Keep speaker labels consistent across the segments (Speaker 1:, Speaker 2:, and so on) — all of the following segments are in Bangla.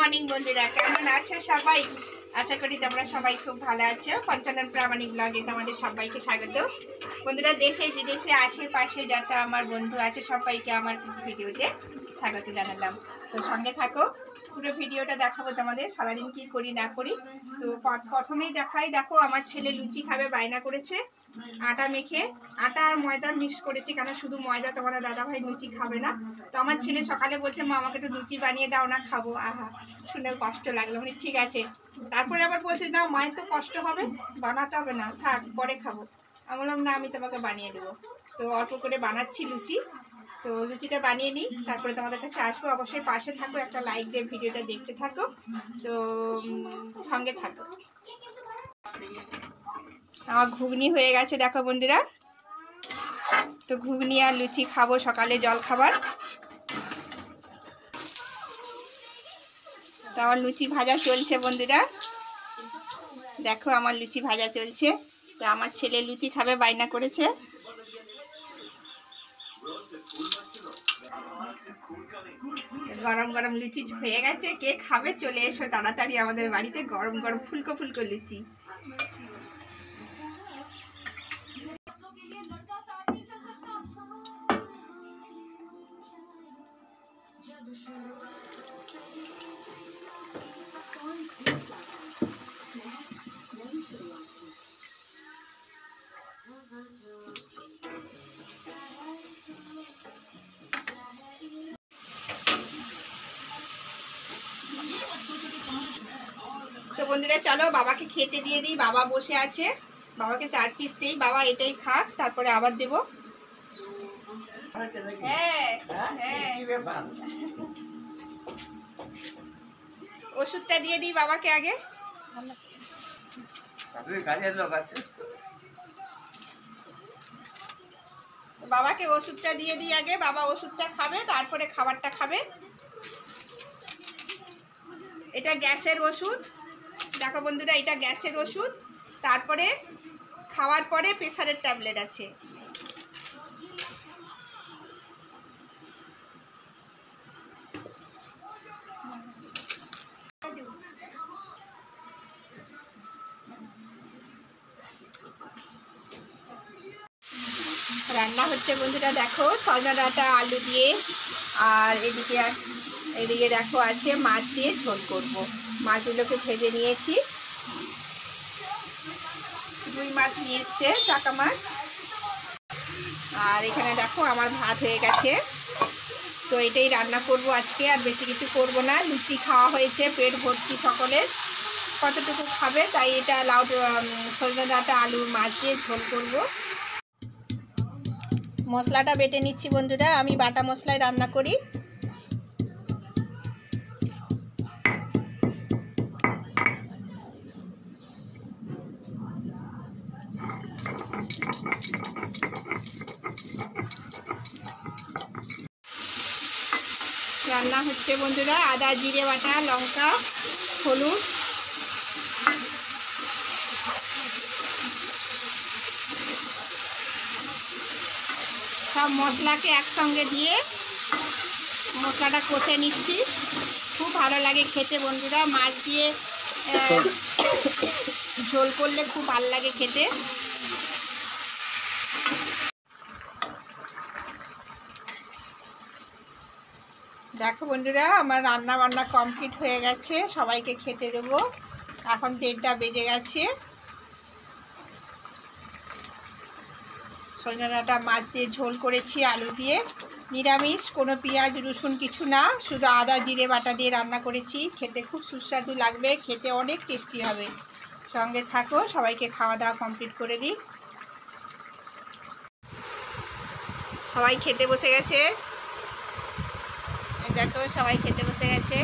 Speaker 1: মর্নিং বন্ধুরা, কেমন আছো সবাই? আশা করি তোমরা সবাই খুব ভালো আছো। পঞ্চানন প্রামাণিক ব্লগে তোমাদের সবাইকে স্বাগত। বন্ধুরা, দেশে বিদেশে আশেপাশে যত আমার বন্ধু আছে সবাইকে আমার ভিডিওতে স্বাগত জানালাম। তো সঙ্গে থাকো, পুরো ভিডিওটা দেখাবো তোমাদের সারাদিন কি করি না করি। তো প্রথমেই দেখাই, দেখো আমার ছেলে লুচি খাবে বায়না করেছে। আটা মেখে আটা আর ময়দা মিক্স করেছি, কেন শুধু ময়দা তোমাদের দাদাভাই লুচি খাবে না। তো আমার ছেলে সকালে বলছে, মা আমাকে একটু লুচি বানিয়ে দাও না, খাবো। আহা, শুনে কষ্ট লাগলো, মানে ঠিক আছে। তারপরে আবার বলছে, না মায়ের তো কষ্ট হবে, বানাতে হবে না, থাক পরে খাবো। আমি বললাম, না আমি তোমাকে বানিয়ে দেবো। তো অল্প করে বানাচ্ছি লুচি। তো লুচিটা বানিয়ে নিই, তারপরে তোমাদের কাছে আসবো। অবশ্যই পাশে থাকো, একটা লাইক দিয়ে ভিডিওটা দেখতে থাকো। তো সঙ্গে থাকো। আমার ঘুগনি হয়ে গেছে দেখো বন্ধুরা। তো ঘুগনি আর লুচি খাবো সকালে জল খাবার। তো আমার লুচি ভাজা চলছে বন্ধুরা, দেখো আমার লুচি ভাজা চলছে। তো আমার ছেলে লুচি খাবে বায়না করেছে। গরম গরম লুচি হয়ে গেছে, কে খাবে চলে এসো তাড়াতাড়ি আমাদের বাড়িতে। গরম গরম ফুলকো ফুলকো লুচি। তো বন্ধুরা চলো বাবাকে খেতে দিয়ে দিই। বাবা বসে আছে, বাবাকে 4 পিস দিই। বাবা এটাই খাক, তারপরে আবার দেবো। হ্যাঁ হ্যাঁ, ওষুধটা দিয়ে দিই বাবাকে আগে। বাবাকে ওষুধটা দিয়ে দিই আগে, বাবা ওষুধটা খাবে তারপরে খাবারটা খাবে। এটা গ্যাসের ওষুধ, দেখো বন্ধুরা, এটা গ্যাসের ওষুধ। তারপরে খাওয়ার পরে প্রেসারের ট্যাবলেট আছে। রান্না হচ্ছে বন্ধুরা, দেখো সজনা ডাঁটা আলু দিয়ে। আর এদিকে দেখো আছে মাছ দিয়ে ঝোল করব। মাছগুলোকে ভেজে নিয়েছি। রুই মাছ নিয়ে এসছে, চাকা মাছ। আর এখানে দেখো আমার ভাত হয়ে গেছে। তো এটাই রান্না করব আজকে, আর বেশি কিছু করব না। লুচি খাওয়া হয়েছে, পেট ভর্তি সকলের। কতটুকু খাবে তাই এটা সজনা ডাঁটা আলু মাছ দিয়ে ঝোল করব। মশলাটা বেটে নিচ্ছি বন্ধুরা, আমি বাটা মশলায় রান্না করি। রান্না হচ্ছে বন্ধুরা, আদা জিরে বাটা, লঙ্কা, হলুদ, সব মশলাকে একসঙ্গে দিয়ে মশলাটা কষে নিচ্ছি। খুব ভালো লাগে খেতে বন্ধুরা, মাছ দিয়ে ঝোল করলে খুব ভালো লাগে খেতে। দেখো বন্ধুরা, আমার রান্না বান্না কমপ্লিট হয়ে গেছে, সবাইকে খেতে দেবো। এখন 1:30টা বেজে গেছে। সজনা ডাঁটা মাছ দিয়ে ঝোল করেছি আলু দিয়ে, নিরামিষ, কোনো পেঁয়াজ রসুন কিছু না, শুধু আদা জিরে বাটা দিয়ে রান্না করেছি। খেতে খুব সুস্বাদু লাগবে, খেতে অনেক টেস্টি হবে। সঙ্গে থাকো, সবাইকে খাওয়া দাওয়া কমপ্লিট করে দিই। সবাই খেতে বসে গেছে, দেখো সবাই খেতে বসে গেছে।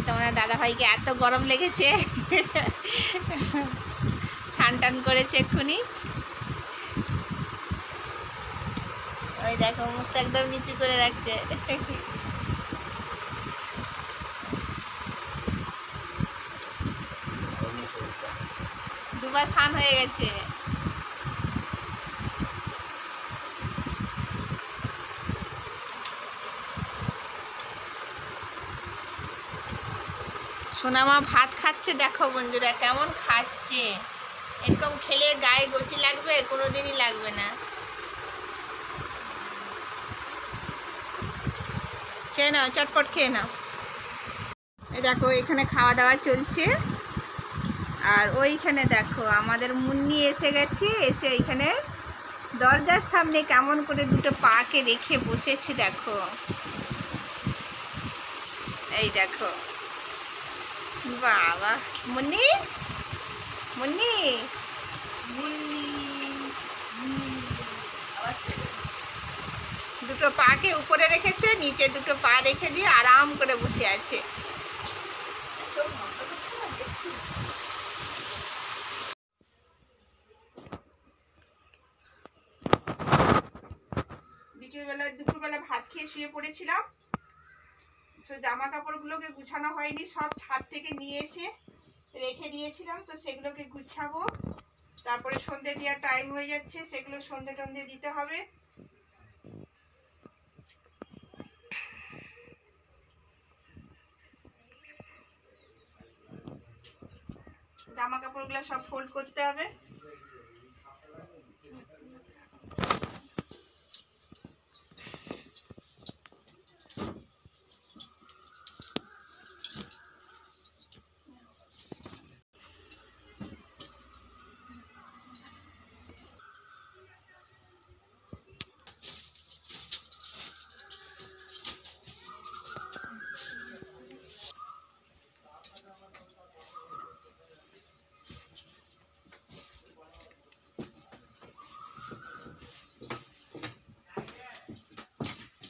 Speaker 1: তোমাদের দাদাভাইকে এত গরম লেগেছে, স্নান টান করেছে এক্ষুনি। ওই দেখো মুখটা একদম নিচু করে রাখছে। দুবার স্নান হয়ে গেছে। সোনামা ভাত খাচ্ছে, দেখো বন্ধুরা কেমন খাচ্ছে। এরকম খেলে গায়ে গতি লাগবে? কোনোদিনই লাগবে না। খেয়ে নাও, চটপট খেয়ে নাও। এই দেখো এখানে খাওয়া দাওয়া চলছে। আর ওইখানে দেখো আমাদের মুন্নি এসে গেছে, এসে এইখানে দরজার সামনে কেমন করে দুটো পাকে রেখে বসেছে দেখো। এই দেখো, বাবা মুন্নি, মুন্নি, দুটো পাকে উপরে রেখেছে, নিচে দুটো পা রেখে দিয়ে আরাম করে বসে আছে। দুপুরবেলা ভাত খেয়ে শুয়ে পড়েছিলাম, তো জামা কাপড়গুলোকে গুছানো হয়নি, সব ছাদ থেকে নিয়ে এসে রেখে দিয়েছিলাম। তো সেগুলোকে গুছাবো, তারপরে সন্ধে দেওয়ার টাইম হয়ে যাচ্ছে, সেগুলো সন্ধে টন্ধে দিতে হবে। জামা কাপড়গুলো সব ফোল্ড করতে হবে।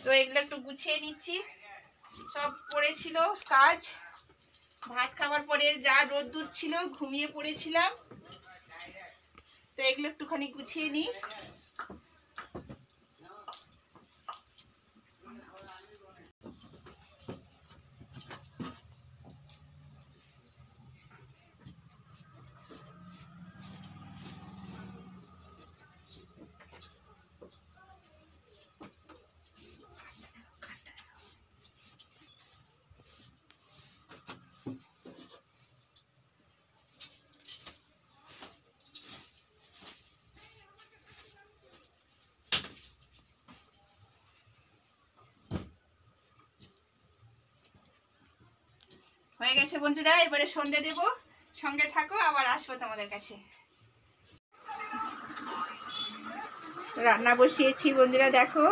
Speaker 1: তো এগুলো একটু গুছিয়ে নিচ্ছি, সব পড়েছিল কাজ। ভাত খাওয়ার পরে যা রোদ্দুর ছিল, ঘুমিয়ে পড়েছিলাম। তো এগুলো একটুখানি গুছিয়ে নিই। হয়ে গেছে বন্ধুরা, এবারে সন্ধে দেব, সঙ্গে থাকো, আবার আসবো তোমাদের কাছে। রান্না বসিয়েছি বন্ধুরা, দেখো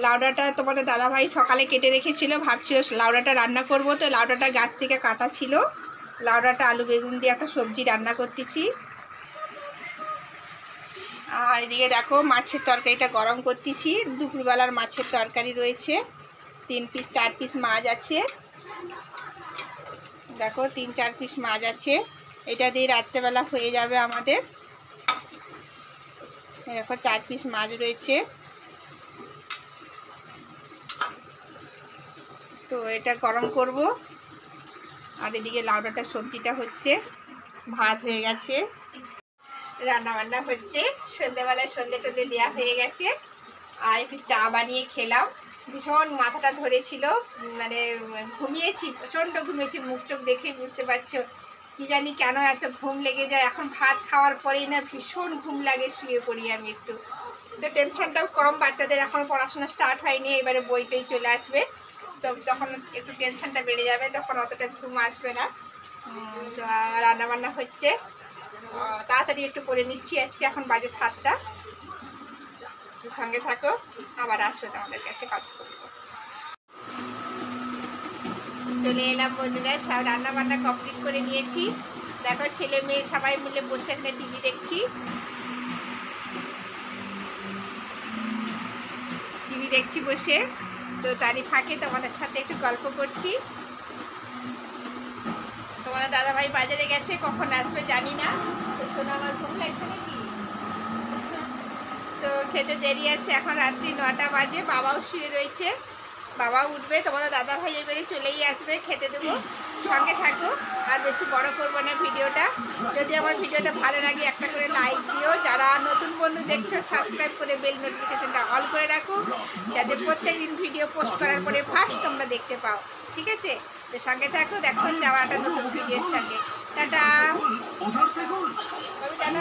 Speaker 1: লাউডাটা তোমাদের দাদাভাই সকালে কেটে রেখেছিল, ভাবছিল লাউডাটা রান্না করব। তো লাউডাটা গাছ থেকে কাটা ছিল, লাউডাটা আলু বেগুন দিয়ে একটা সবজি রান্না করতেছি। আর এদিকে দেখো মাছের তরকারিটা গরম করতেছি। দুপুরবেলার মাছের তরকারি রয়েছে, 3 পিস 4 পিস মাছ আছে। দেখো 3-4 পিস মাছ আছে, এটা দিয়ে রাত্রেবেলা হয়ে যাবে আমাদের। দেখো 4 পিস মাছ রয়েছে। তো এটা গরম করব। আর এদিকে লাউডাটা সবজিটা হচ্ছে, ভাত হয়ে গেছে, রান্না বান্না হচ্ছে। সন্ধ্যেবেলায় সন্ধ্যে টন্ধে দেওয়া হয়ে গেছে। আর একটু চা বানিয়ে খেলাম। ভীষণ মাথাটা ধরেছিল, মানে ঘুমিয়েছি, প্রচণ্ড ঘুমিয়েছি, মুখ চোখ দেখেই বুঝতে পারছো। কি জানি কেন এত ঘুম লেগে যায়। এখন ভাত খাওয়ার পরেই না ভীষণ ঘুম লাগে, শুয়ে পড়ি আমি একটু। তো টেনশনটাও কম, বাচ্চাদের এখন পড়াশোনা স্টার্ট হয়নি, এবারে বই টই চলে আসবে, তো তখন একটু টেনশনটা বেড়ে যাবে, তখন অতটা ঘুম আসবে না। তো রান্নাবান্না হচ্ছে, তাড়াতাড়ি একটু করে নিচ্ছি আজকে। এখন বাজে 7টা। সঙ্গে থাকো, আবার আসবে তোমাদের কাছে কথা বলবো। চলে এলাম বন্ধুরা, সব রান্না বান্না কমপ্লিট করে নিয়েছি। দেখো ছেলে মেয়ে সবাই মিলে বসে এখানে টিভি দেখছি বসে। তো তারই ফাঁকে তোমাদের সাথে একটু গল্প করছি। তোমাদের দাদাভাই বাজারে গেছে, কখন আসবে জানি না। তো শোনা আমার ঘুম লাগছে নাকি? তো খেতে দেরি আছে, এখন রাত্রি 9টা বাজে। বাবাও শুয়ে রয়েছে, বাবাও উঠবে। তোমাদের দাদাভাই এবারে চলেই আসবে, খেতে দেবো। সঙ্গে থাকো, আর বেশি বড় করবো না ভিডিওটা। যদি আমার ভিডিওটা ভালো লাগে একটা করে লাইক দিও। যারা নতুন বন্ধু দেখছো সাবস্ক্রাইব করে বেল নোটিফিকেশনটা অল করে রাখো, যাতে প্রত্যেকদিন ভিডিও পোস্ট করার পরে ফার্স্ট তোমরা দেখতে পাও। ঠিক আছে? তো সঙ্গে থাকো, দেখো হচ্ছে আমার একটা নতুন ভিডিওর সঙ্গে। টাটা।
Speaker 2: उधर से गोल,
Speaker 1: টাটা।